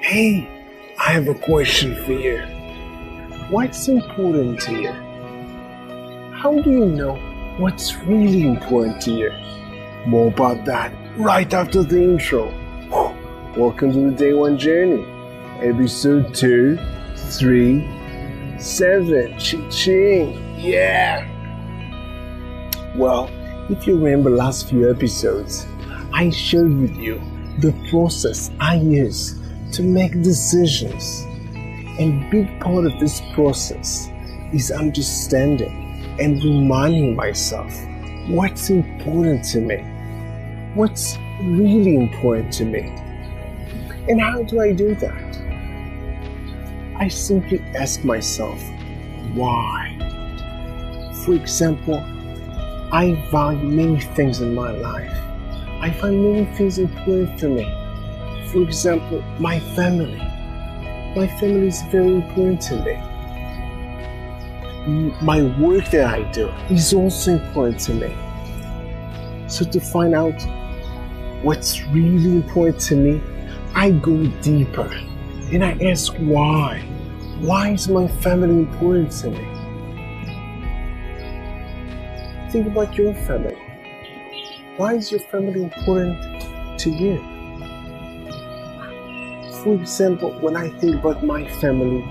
Hey, I have a question for you. What's important to you? How do you know what's really important to you? More about that right after the intro. Welcome to the Day One Journey, episode 2, 3, 7. Ching. Yeah! Well, if you remember last few episodes, I shared with you the process I use to make decisions. And a big part of this process is understanding and reminding myself what's important to me, what's really important to me. And how do I do that? I simply ask myself, why? For example, I value many things in my life. I find many things important for me. For example, my family. My family is very important to me. My work that I do is also important to me. So to find out what's really important to me, I go deeper and I ask why. Why is my family important to me? Think about your family. Why is your family important to you? For example, when I think about my family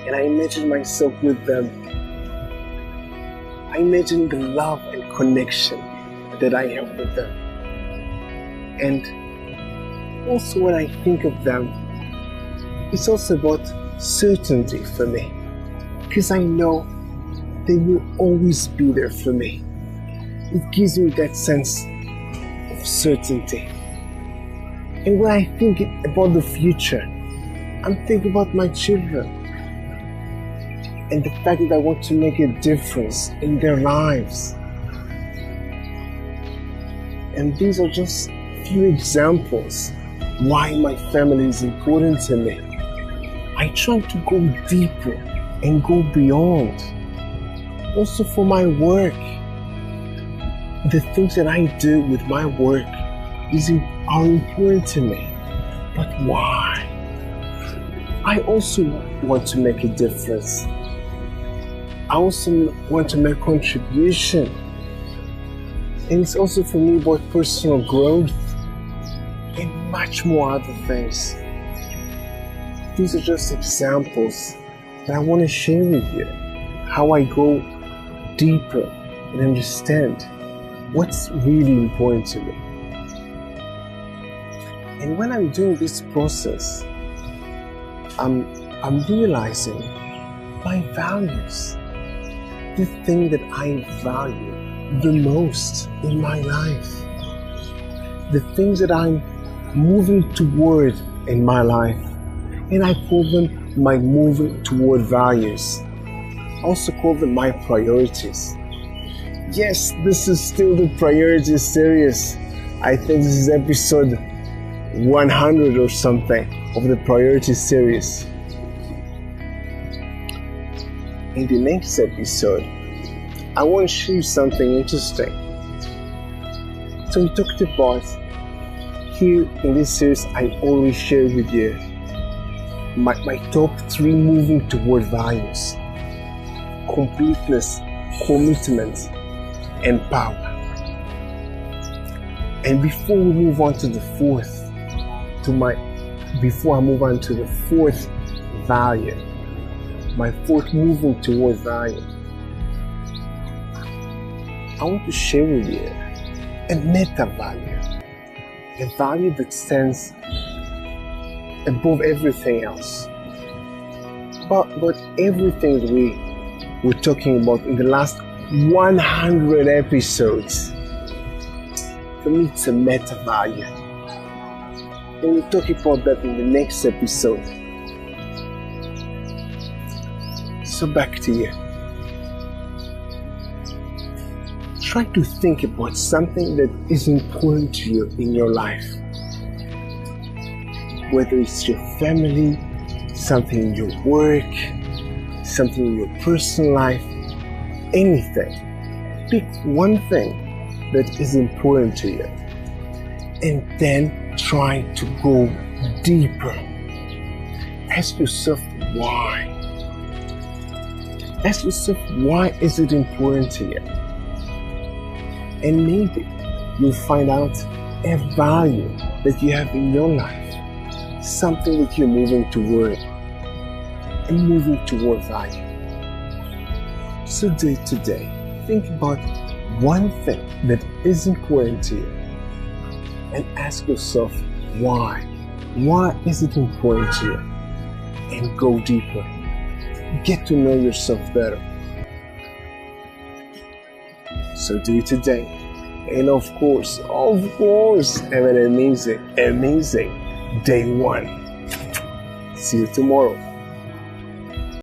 and I imagine myself with them, I imagine the love and connection that I have with them. And also when I think of them, it's also about certainty for me, because I know they will always be there for me. It gives me that sense of certainty. And when I think about the future, I'm thinking about my children and the fact that I want to make a difference in their lives. And these are just few examples why my family is important to me. I try to go deeper and go beyond. Also for my work, the things that I do with my work are important to me. But why? I also want to make a difference. I also want to make a contribution. And it's also for me about personal growth and much more other things. These are just examples that I want to share with you. How I go deeper and understand what's really important to me. And when I'm doing this process, I'm realizing my values, the thing that I value the most in my life, the things that I'm moving toward in my life, and I call them my moving toward values. I also call them my priorities. Yes, this is still the priorities series. I think this is episode 100 or something of the priorities series. In the next episode, I want to show you something interesting. So we talked about, here in this series, I always share with you my top 3 moving toward values: completeness, commitment, and power. And before I move on to the fourth value, my fourth moving toward value, I want to share with you a meta value, a value that stands above everything else. But everything that we're talking about in the last 100 episodes, for me it's a meta value. And we'll talk about that in the next episode. So back to you. Try to think about something that is important to you in your life. Whether it's your family, something in your work, something in your personal life, anything. Pick one thing that is important to you and then try to go deeper. Ask yourself why. Ask yourself, why is it important to you? And maybe you'll find out a value that you have in your life, something that you're moving toward, and moving toward value. So today, think about one thing that is important to you and ask yourself why. Why is it important to you? And go deeper. Get to know yourself better. So do it today. And of course, have an amazing day one. See you tomorrow.